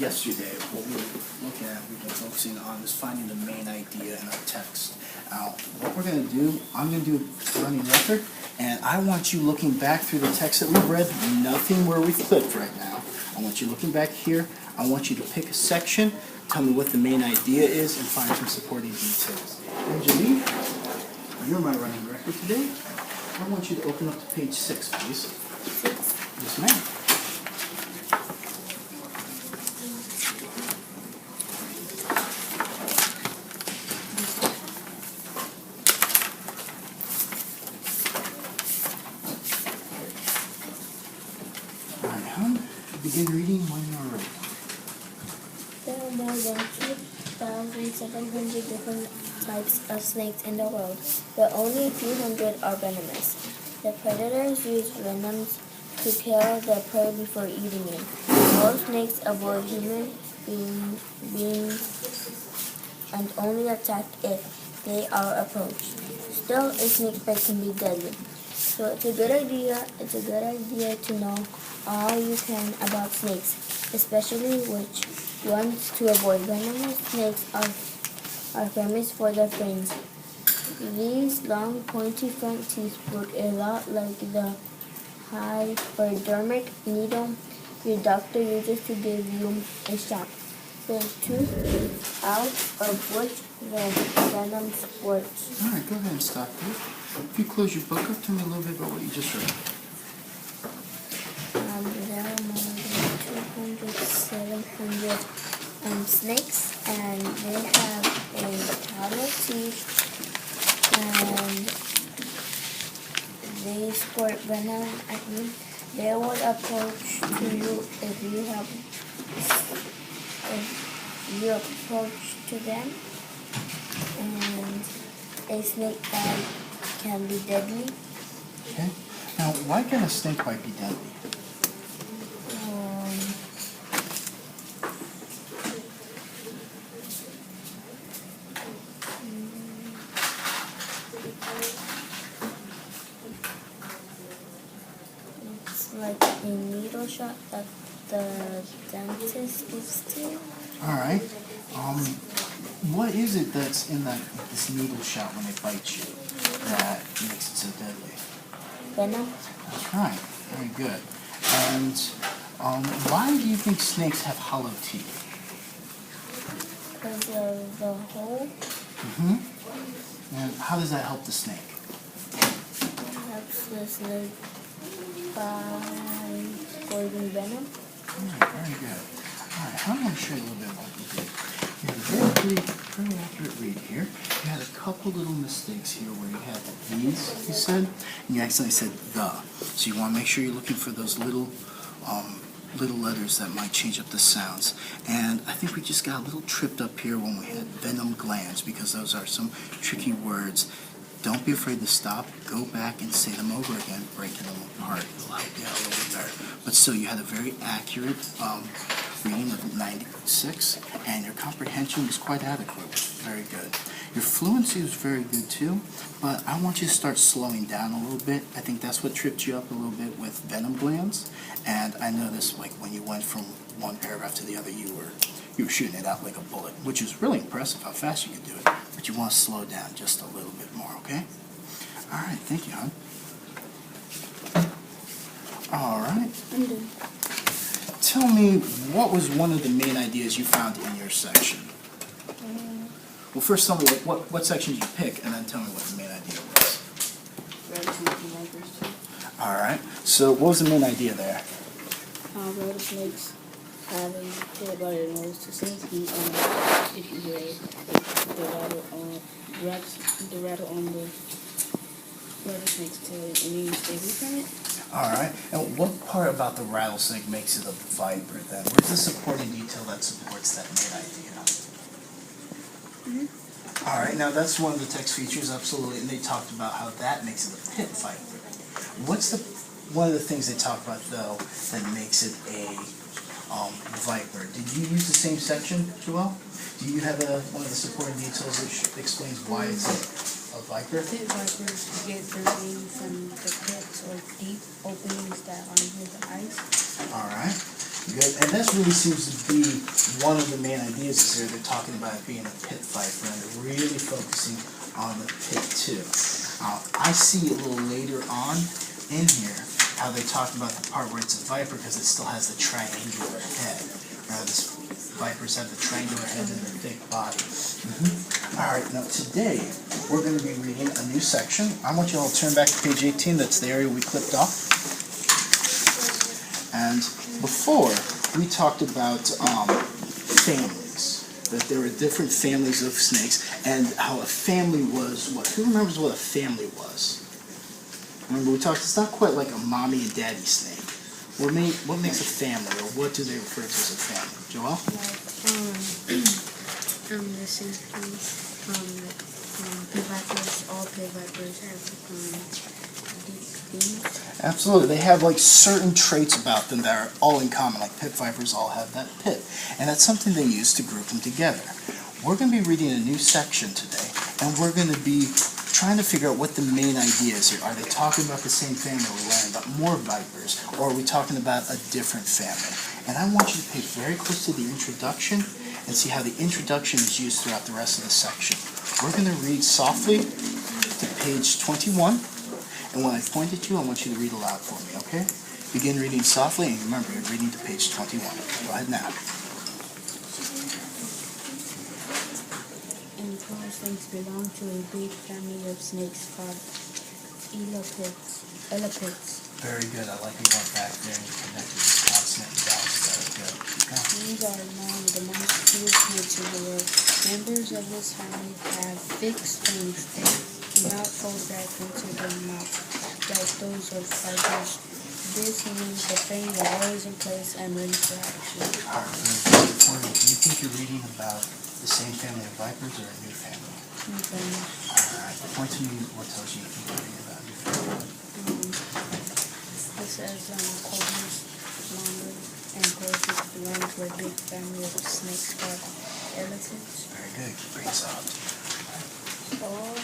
yesterday, what we were looking at, we've been focusing on is finding the main idea in our text. Now, what we're going to do, I'm going to do a running record, and I want you looking back through the text that we've read, nothing where we've clicked right now. I want you looking back here. I want you to pick a section, tell me what the main idea is, and find some supporting details. Angelique, you're my running record today. I want you to open up to page 6, please. Yes, ma'am. Begin reading when you are ready. There are more than 2,700 different types of snakes in the world, but only a few hundred are venomous. The predators use venoms to kill their prey before eating it. Most snakes avoid human beings and only attack if they are approached. Still, a snake bite can be deadly. So it's a good idea to know all you can about snakes, especially which ones to avoid. Venomous snakes are famous for their fangs. These long, pointy front teeth look a lot like the hypodermic needle your doctor uses to give you a shot. The tooth out of which the venom squirts. All right, go ahead and stop there. If you close your book up, tell me a little bit about what you just read. There are more than 200, 700 snakes, and they have a hollow teeth, and they squirt venom at you. They will approach to you if you approach to them, and a snake bite can be deadly. Okay. Now, why can a snake bite be deadly? It's like a needle shot that the dentist gives to you. All right. What is it that's in this needle shot when it bites you that makes it so deadly? Venom. That's right. Very good. And why do you think snakes have hollow teeth? Because of the hole. Mm-hmm. And how does that help the snake? It helps the snake by squirting venom. All right, very good. All right, I'm going to show you a little bit what you did. You had a very accurate read here. You had a couple little mistakes here where you had these, you said, and you accidentally said the. So you want to make sure you're looking for those little letters that might change up the sounds. And I think we just got a little tripped up here when we had venom glands, because those are some tricky words. Don't be afraid to stop. Go back and say them over again, breaking them apart. It'll help you out a little bit better. But still, you had a very accurate reading of 96, and your comprehension was quite adequate. Very good. Your fluency was very good too, but I want you to start slowing down a little bit. I think that's what tripped you up a little bit with venom glands. And I noticed, like, when you went from one paragraph to the other, you were shooting it out like a bullet, which is really impressive how fast you could do it. But you want to slow down just a little bit more, okay? All right, thank you, hon. All right. I'm done. Tell me, what was one of the main ideas you found in your section? Well, first tell me what section did you pick, and then tell me what the main idea was. Rattlesnakes. All right. So what was the main idea there? Rattlesnakes have a tail by their nose to sense heat, if you hear the rattle on the rattlesnake's tail, it means stay away from it. All right. And what part about the rattlesnake makes it a viper then? Where's the supporting detail that supports that main idea? All right. Now that's one of the text features, absolutely, and they talked about how that makes it a pit viper. What's one of the things they talk about though that makes it a viper? Did you use the same section, Joelle? Do you have one of the supporting details which explains why it's a viper? Pit vipers get their wings from the pits or deep openings that are near the ice. All right. Good, and this really seems to be one of the main ideas is here. They're talking about it being a pit viper, and they're really focusing on the pit too. I see a little later on in here how they talk about the part where it's a viper because it still has the triangular head. This vipers have the triangular head and their thick body. All right, now today we're going to be reading a new section. I want you all to turn back to page 18. That's the area we clipped off. And before, we talked about families, that there were different families of snakes, and how a family was what? Who remembers what a family was? Remember, we talked, it's not quite like a mommy and daddy snake. What makes a family, or what do they refer to as a family? Joel? The same pit vipers, all pit vipers have deep things. Absolutely. They have like certain traits about them that are all in common. Like pit vipers all have that pit. And that's something they use to group them together. We're going to be reading a new section today, and we're going to be trying to figure out what the main idea is here. Are they talking about the same family, or are we learning about more vipers, or are we talking about a different family? And I want you to pay very close to the introduction and see how the introduction is used throughout the rest of the section. We're going to read softly to page 21. And when I point at you, I want you to read aloud for me, okay? Begin reading softly, and remember, you're reading to page 21. Go ahead now. Emperor snakes belong to a big family of snakes called Elapids. Very good. I like you went back there and you connected this consonant and vowels. Very good. Go. These are among the most fierce snakes in the world. Members of this family have fixed wings. They do not fold back into the mouth like those of vipers. This means the fangs are always in place and ready for action. All right, very good. Do you think you're reading about the same family of vipers or a new family? New family. All right. Point to me what tells you think you're reading about a new family. It says cobras, longer, and horses belong to a big family of snakes called elephants. Very good. Keep it soft. All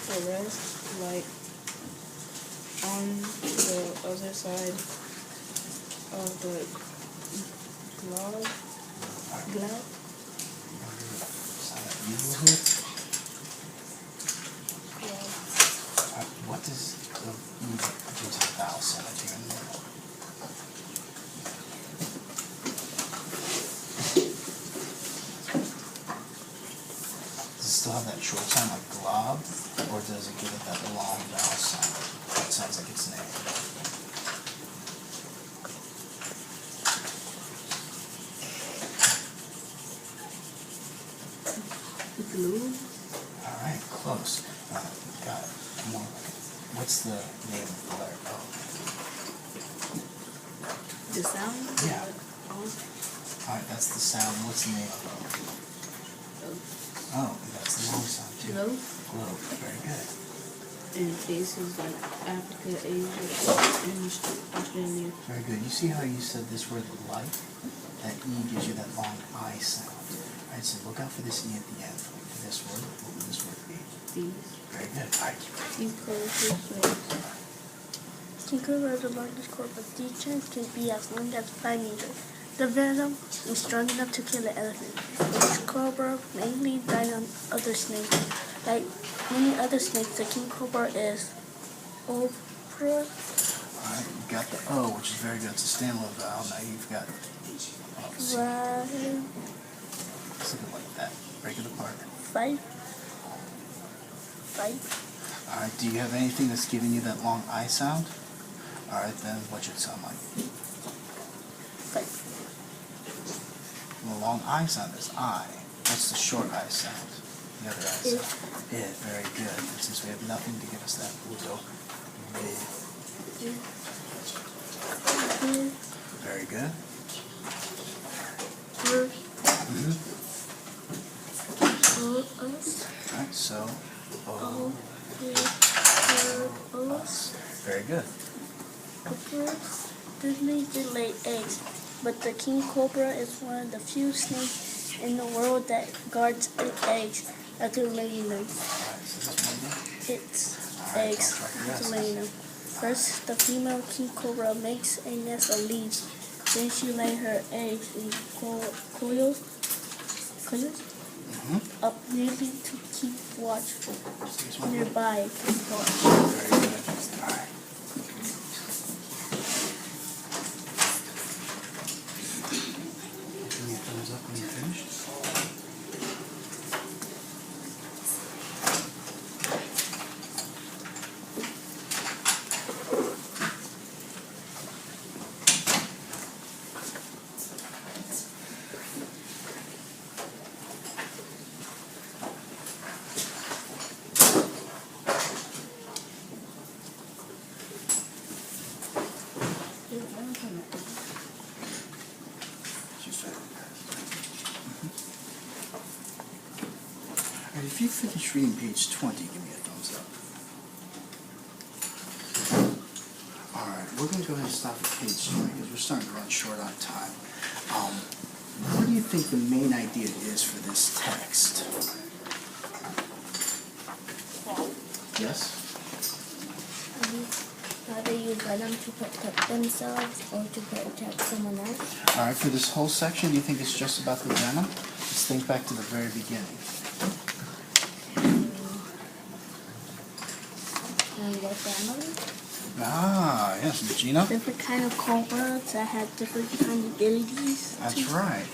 the rest, like on the other side of the globe. What does the vowel sound like here in the middle? Does it still have that short sound like glob, or does it give it that long vowel sound? It sounds like its name. Blue. All right, close. Got it. More. What's the name of the letter O? The sound? Yeah. Oh. All right, that's the sound. What's the name of O? Oh, that's the long sound too. Globe. Globe. Very good. And places like Africa, Asia, and Australia. Very good. You see how you said this word light? That E gives you that long I sound. All right, so look out for this E at the end. For this word, what would this word be? These. Very good. All right, keep reading. King cobras are largest corpus. These giants can be as long as 5 meters. The venom is strong enough to kill an elephant. This cobra mainly dies on other snakes. Like many other snakes, the king cobra is opera. All right, you got the O, which is very good. It's a standalone vowel. Now you've got something like that. Break it apart. 5. All right, do you have anything that's giving you that long I sound? All right, then what should it sound like? 5. The long I sound is I. What's the short I sound? The other I sound. It. Very good. And since we have nothing to give us that, we'll go with. Very good. All right, so O. Us. Very good. The snakes that lay eggs, but the king cobra is one of the few snakes in the world that guards its eggs after laying them. All right, so this one. Its eggs after laying them. First, the female king cobra makes a nest of leaves. Then she lay her eggs in coils up neatly to keep watchful. Nearby, keep watch. Very good. All right. Give me a thumbs up when you're finished. All right, if you finish reading page 20, give me a thumbs up. All right, we're going to go ahead and stop at page 20 because we're starting to run short on time. What do you think the main idea is for this text? Yes? How they use venom to protect themselves or to protect someone else. All right, for this whole section, do you think it's just about the venom? Let's think back to the very beginning. And their family. Ah, yes, Gina. Different kind of cobras that have different kind of abilities. That's right.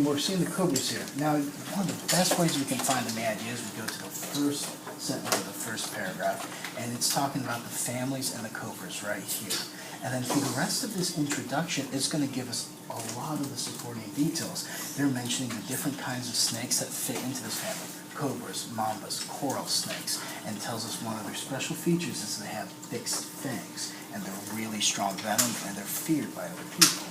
We're seeing the cobras here. Now, one of the best ways we can find the main idea is we go to the first sentence of the first paragraph, and it's talking about the families and the cobras right here. And then through the rest of this introduction, it's going to give us a lot of the supporting details. They're mentioning the different kinds of snakes that fit into this family. Cobras, mambas, coral snakes, and tells us one of their special features is they have fixed fangs, and they're really strong venom, and they're feared by other people.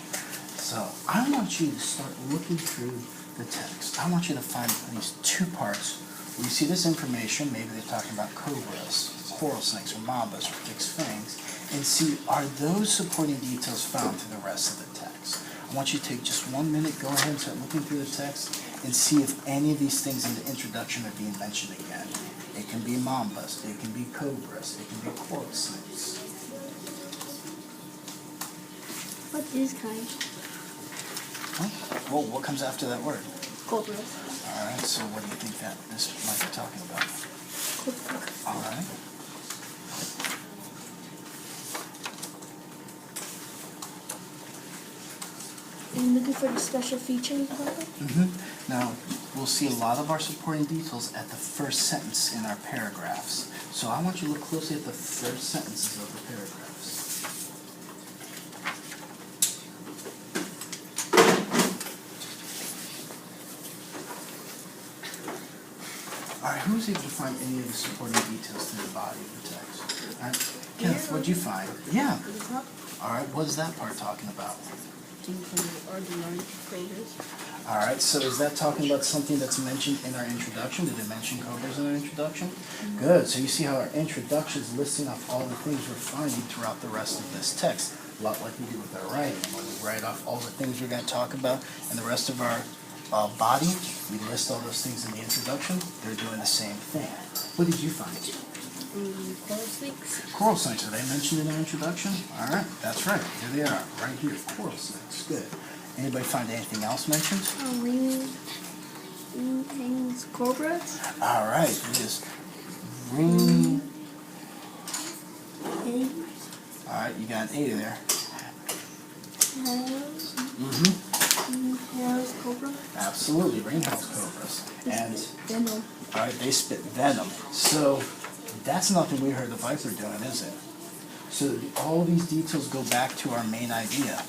So I want you to start looking through the text. I want you to find these two parts where you see this information, maybe they're talking about cobras, coral snakes, or mambas, or fixed fangs, and see, are those supporting details found through the rest of the text? I want you to take just 1 minute, go ahead and start looking through the text, and see if any of these things in the introduction are being mentioned again. It can be mambas, it can be cobras, it can be coral snakes. What is kind? Huh? Well, what comes after that word? Cobras. All right, so what do you think that this might be talking about? Cobras. All right. And looking for the special features about it? Now, we'll see a lot of our supporting details at the first sentence in our paragraphs. So I want you to look closely at the first sentences of the paragraphs. All right, who's able to find any of the supporting details through the body of the text? All right, Kenneth, what'd you find? Yeah. All right, what is that part talking about? All right, so is that talking about something that's mentioned in our introduction? Did it mention cobras in our introduction? Good, so you see how our introduction is listing off all the things we're finding throughout the rest of this text. A lot like we do with our writing. When we write off all the things we're going to talk about in the rest of our body, we list all those things in the introduction. They're doing the same thing. What did you find? Coral snakes. Coral snakes, are they mentioned in our introduction? All right, that's right. Here they are, right here. Coral snakes, good. Anybody find anything else mentioned? Things, cobras. All right, it is ring. Eggs. All right, you got an A there. Tails. Tails, cobra. Absolutely, ringhouse cobras. And Venom. all right, they spit venom. So that's nothing we heard the viper doing, is it? So all these details go back to our main idea.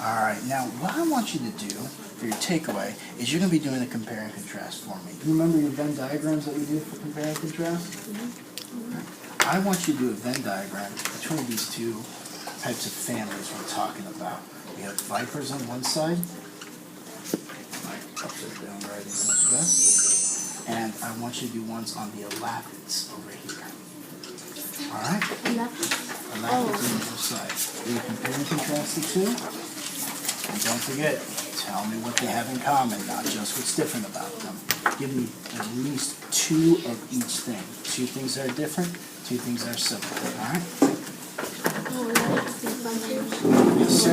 All right, now what I want you to do for your takeaway is you're going to be doing a compare and contrast for me. You remember your Venn diagrams that we do for compare and contrast? I want you to do a Venn diagram between these two types of families we're talking about. We have vipers on one side. Upside down right is not the best. And I want you to do ones on the elapids over here. All right? Elapids on the other side. Will you compare and contrast the two? And don't forget, tell me what they have in common, not just what's different about them. Give me at least two of each thing. Two things that are different, two things that are similar. All right? Yes, sir.